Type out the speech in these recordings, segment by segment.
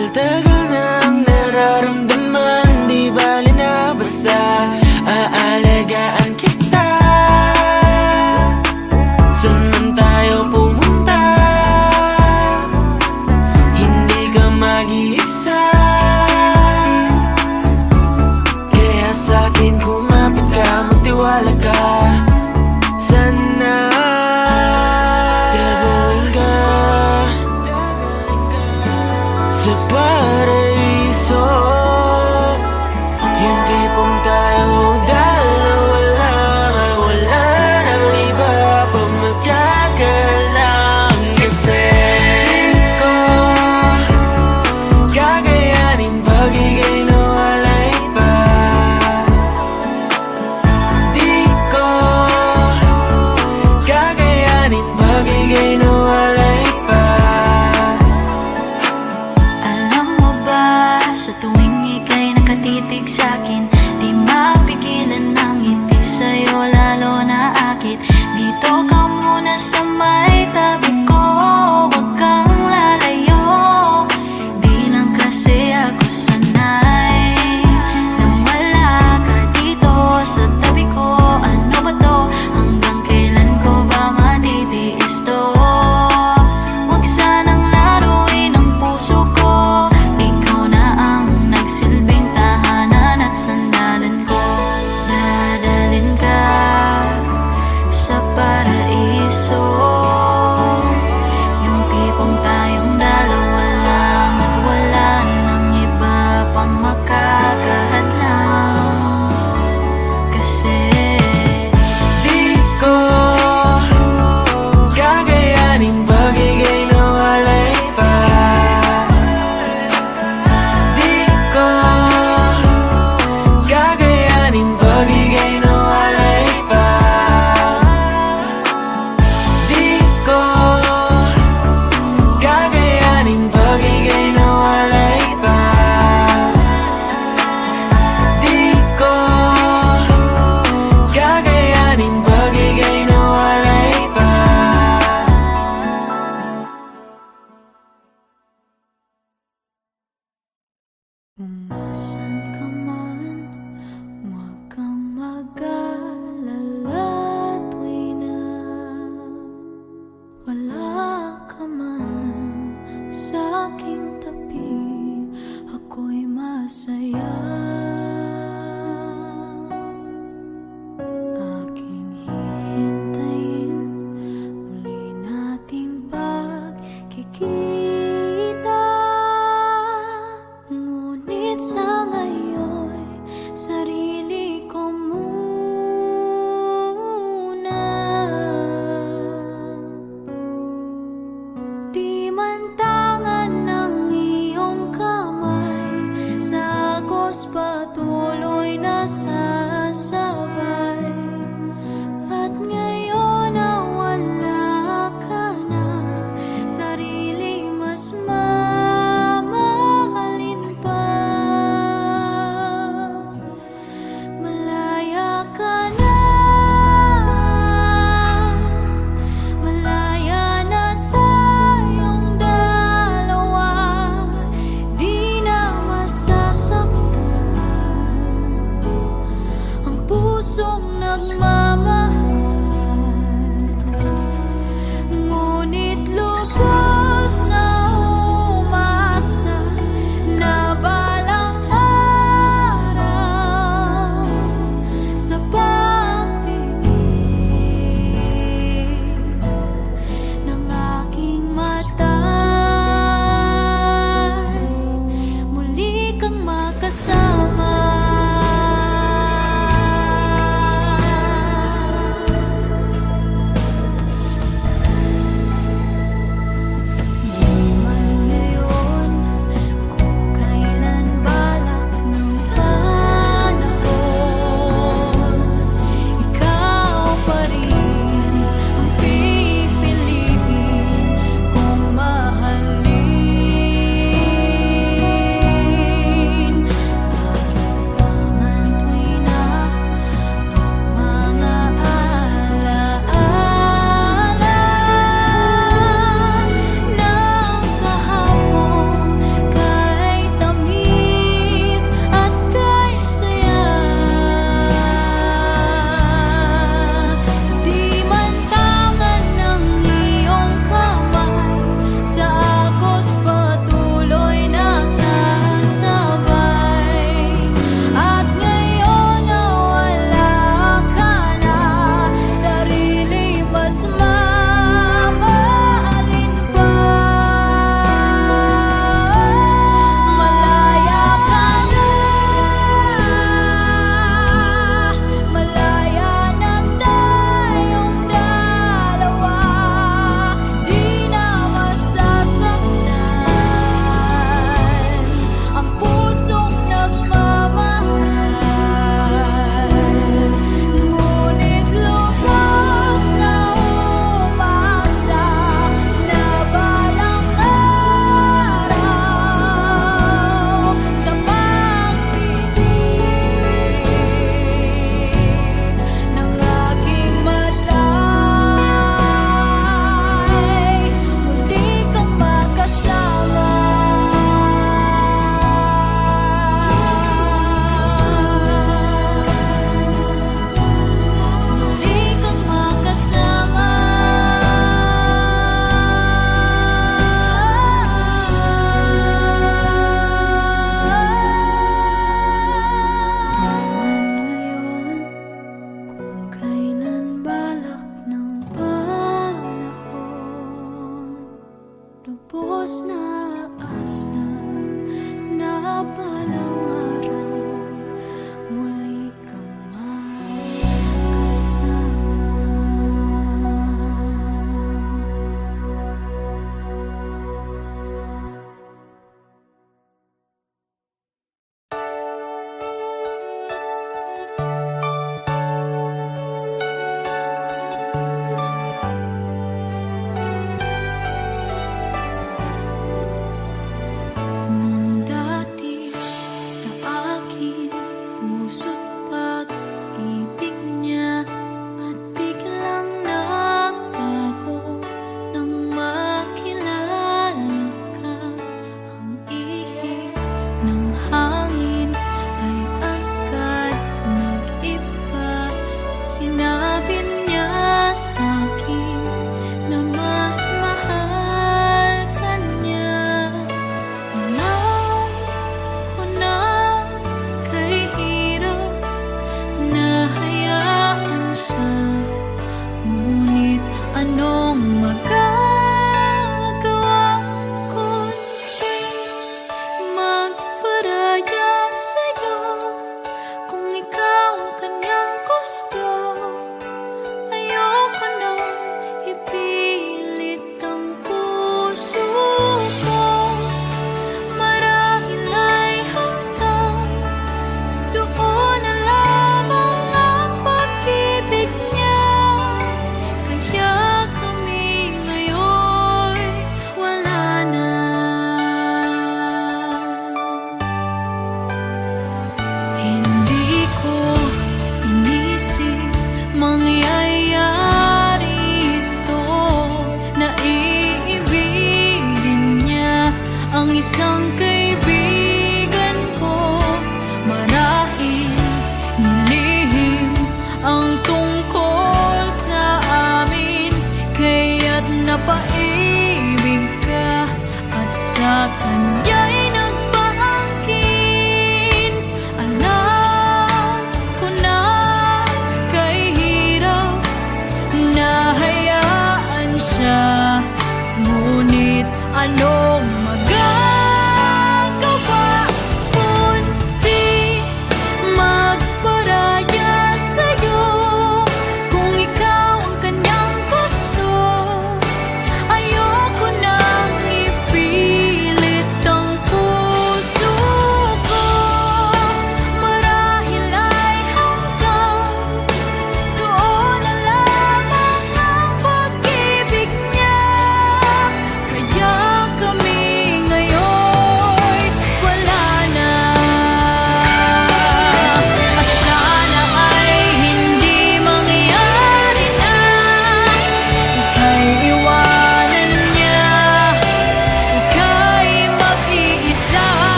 Tagal-tagal na ang nararamdaman, di bali na basta aalagaan kita. Saan man tayo pumunta, hindi ka mag-iisa. Kaya sa'kin kumapit ka, magtiwala ka. Sana dadaling ka sa paraiso, yung tipong tayo dalawa lang, wala nang iba pa magkakalang. Kasi di ko kakayanin pag ika'y nawalay pa. Di ko kakayanin pag ika'y nawalay pa. Sa tuwing ika'y nakatitig sa'kin, di mapigilan ng ngiti sa'yo, lalo na akit. Dito ka muna sa may tabi ko, wag kang lalayo. Di lang kasi ako sanay na wala ka dito sa tabi ko. Ano ba to? Hanggang kailan ko ba matitiis to? Wag sanang laruin ang puso ko. Ikaw na ang nagsilbing tahanan at sandalan ko. Dadalhin ka sa paraiso, yung tipong tayong dalawa lang at wala nang iba pang makakahadlang. Kasi di ko kakayanin pag ika'y nawalay pa. Di ko kakayanin pag ika'y nawalay pa. Di ko kakayanin pag ika'y nawalay pa. Di ko kakayanin pag ika'y nawalay pa. kung nasan ka man, huwag kang mag-alala. Tuwi na wala ka man sa aking tabi, ako'y masaya. Aking hihintayin muli nating pagkikita. Ngunit sa ngayon, sarili ko muna. Di man tangan ng iyong kamay, sa agos patuloy na sasabay. At ngayon na wala ka na, sarili mas mamahalin pa.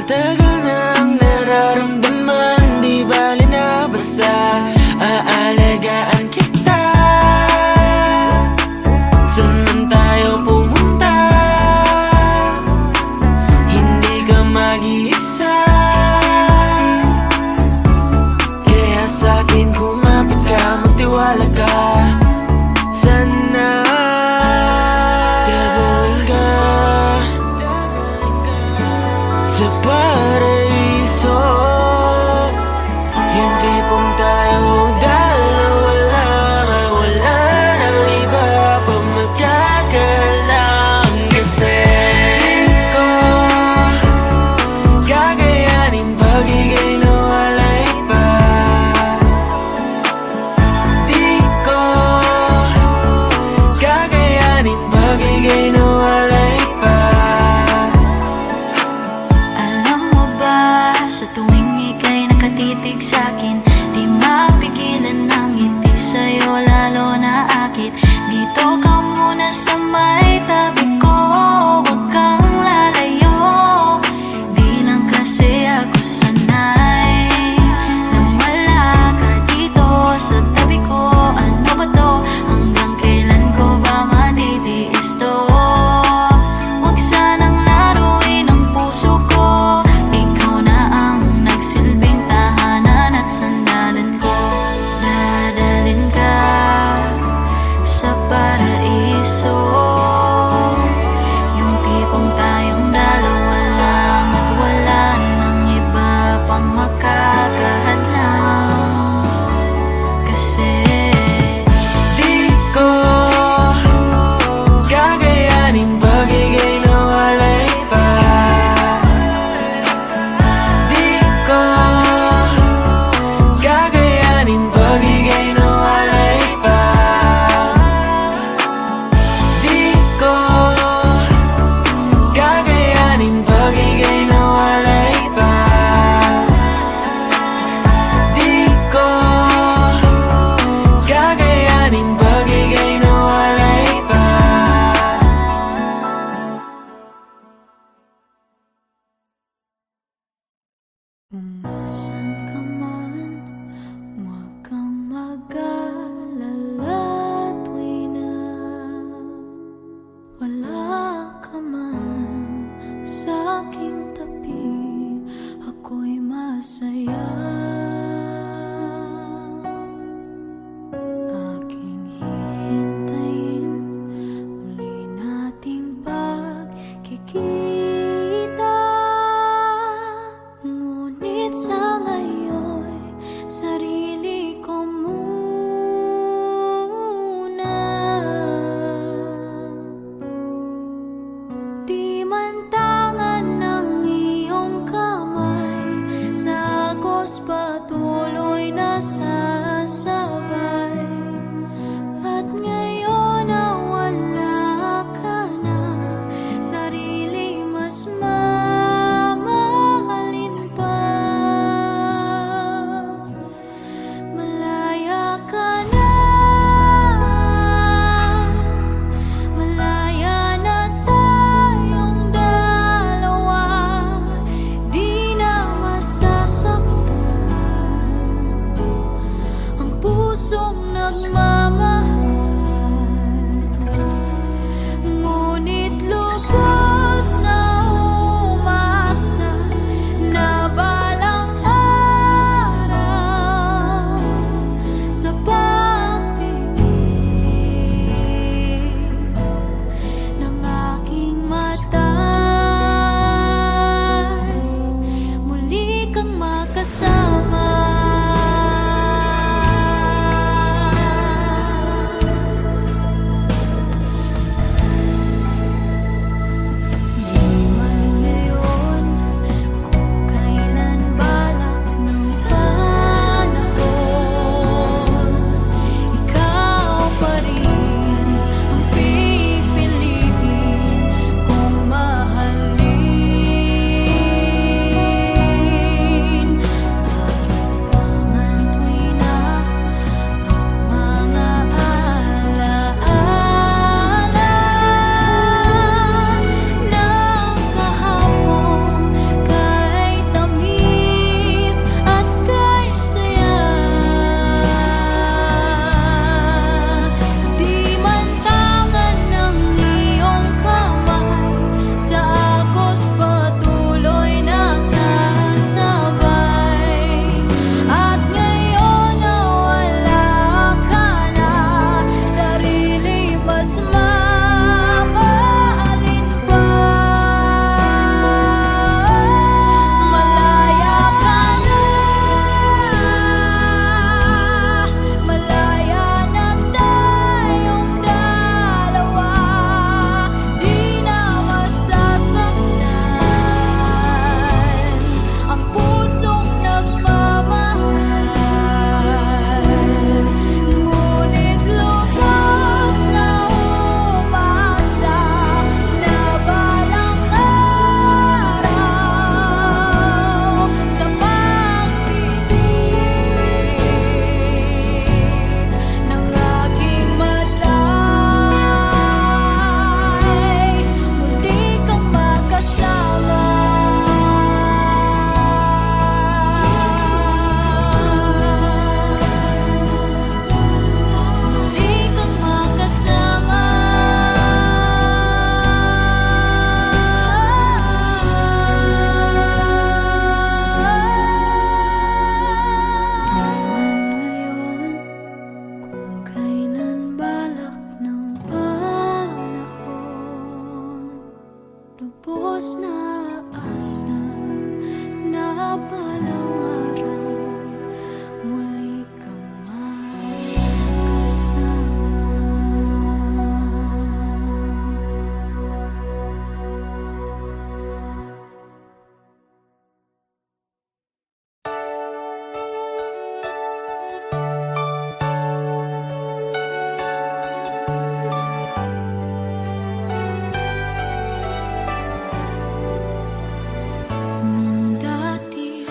Tagal-tagal na ang nararamdaman, di bali na basta aalagaan kita. Saan man tayo pumunta, hindi ka mag-iisa. Kaya sa'kin kumapit ka, magtiwala ka. Sana taguin ka sa paraiso, yung tipong tayo dalawa lang, wala nang iba pa magkakalang. Kasi di ko kakayanin pag ika'y nawalay pa. Di ko kakayanin pag ika'y nawalay pa. Alam mo ba, sa tuwing ika'y nakatitig sa'kin, di mapigilan ng ngiti sa'yo, lalo na akit. Dito ka muna sa may tabi ko, huwag kang lalayo. Di lang kasi ako sanay na wala ka dito sa tabi ko. Ano ba to? Hanggang kailan ko ba matitiis to? Huwag sanang laruin ang puso ko. Ikaw na ang nagsilbing tahanan at bukas na asa na balang araw muli kang makasama. Nung dati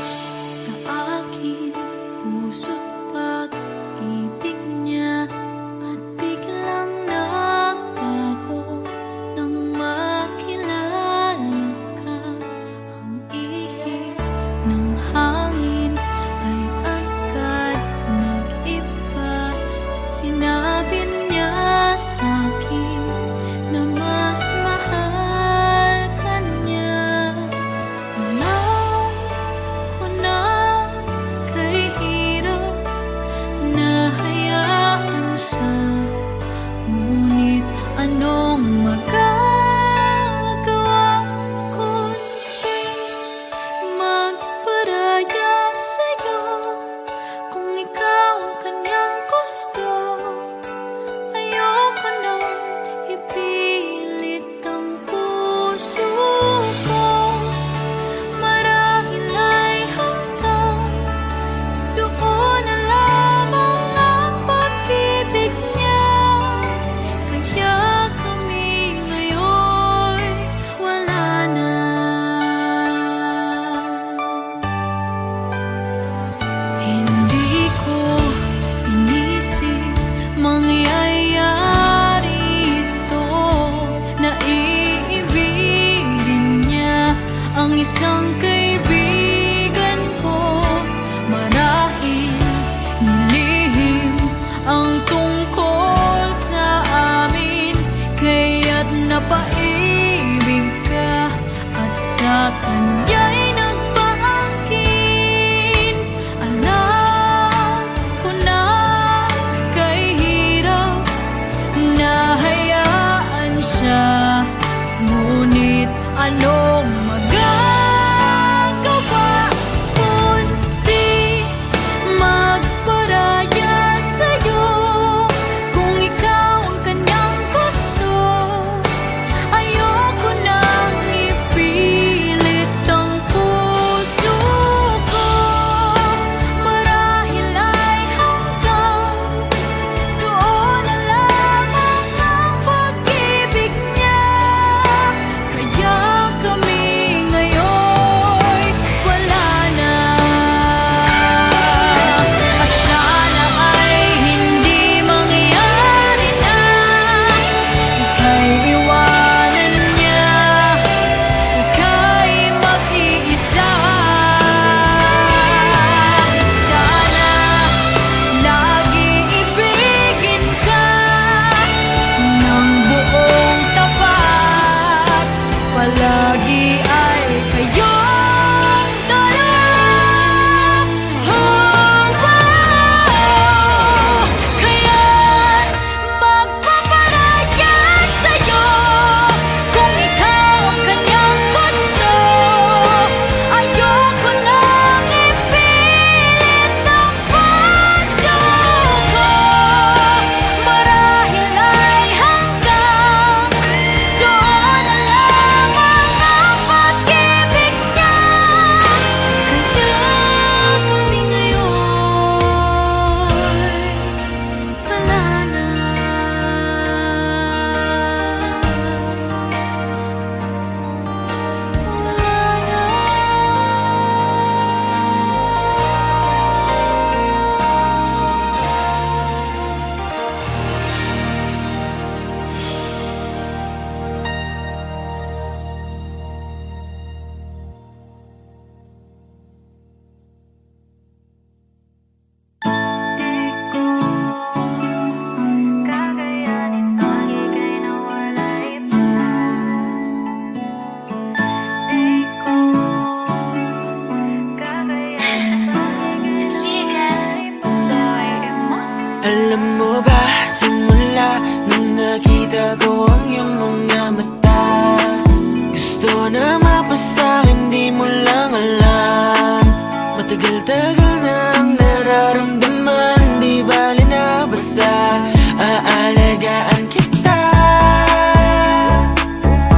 Tagal na ang nararamdaman, di bali na basta aalagaan kita.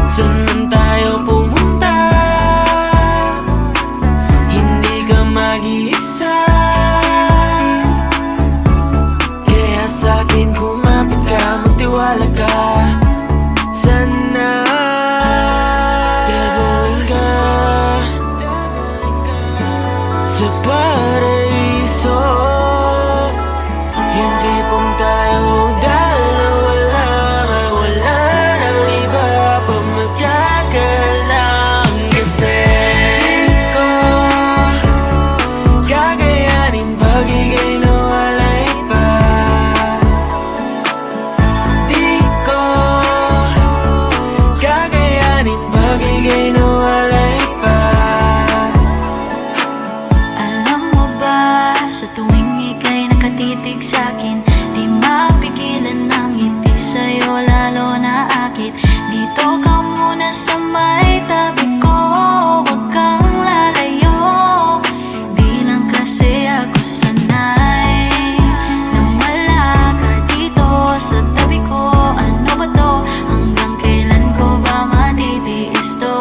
Saan man tayo pumunta, hindi ka mag-iisa. Kaya sa'kin kumapit ka, magtiwala ka. Sana taguin ka sa paraiso, yung tipong tayo dalawa lang, wala nang iba pa magkakalang. Kasi di ko kakayanin pag ika'y nawalay pa. Di ko kakayanin pag ika'y nawalay pa. Alam mo ba, sa tuwing ika'y nakatitig sa'kin, di mapigilan ng ngiti sa'yo, lalo na akit. Dito ka muna sa may tabi ko, huwag kang lalayo. Di lang kasi ako sanay na wala ka dito sa tabi ko. Ano ba to? Hanggang kailan ko ba matitiis to?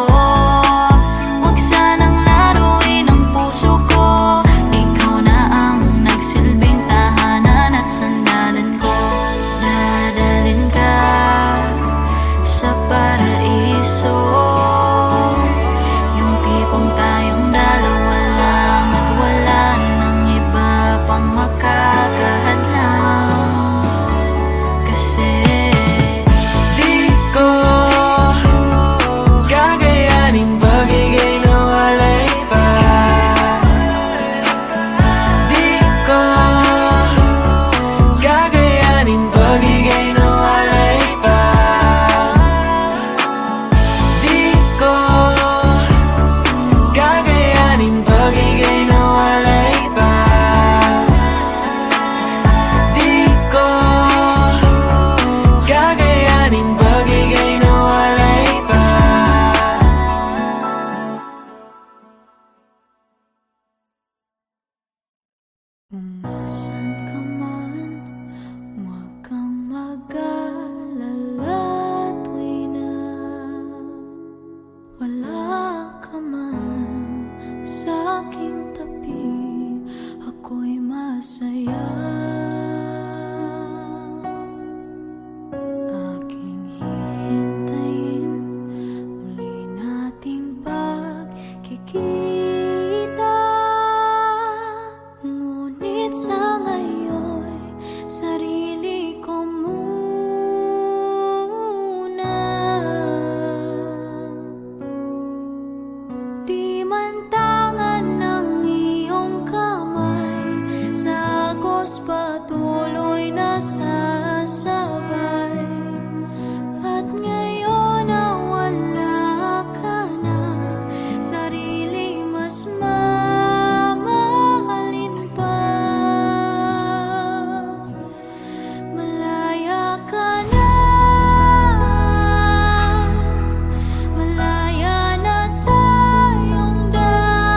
Huwag sanang laruin ang puso ko. Ikaw na ang nagsilbing tahanan at sandalan ko. Dadalhin ka sa paraiso, yung tipong tayong dalawa lang at wala nang iba pang makakahadlang. Kasi Di ko kakayanin pag ika'y nawalay pa. Di ko kakayanin pag ika'y nawalay pa. Di ko kakayanin pag ika'y nawalay pa. Di ko kakayanin pag ika'y nawalay pa. kung nasan ka man, huwag kang mag-alala. Tuwi na wala ka man sa aking tabi, ako'y masaya. Aking hihintayin muli nating pagkikita. Ngunit sa ngayon, sarili ko muna. Di man tangan ng iyong kamay, sa agos patuloy na sasabay. At ngayon na wala ka na, sarili mas mamahalin pa. Malaya ka na, malaya na tayong dalawa.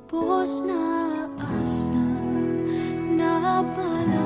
Lubos na asa na pala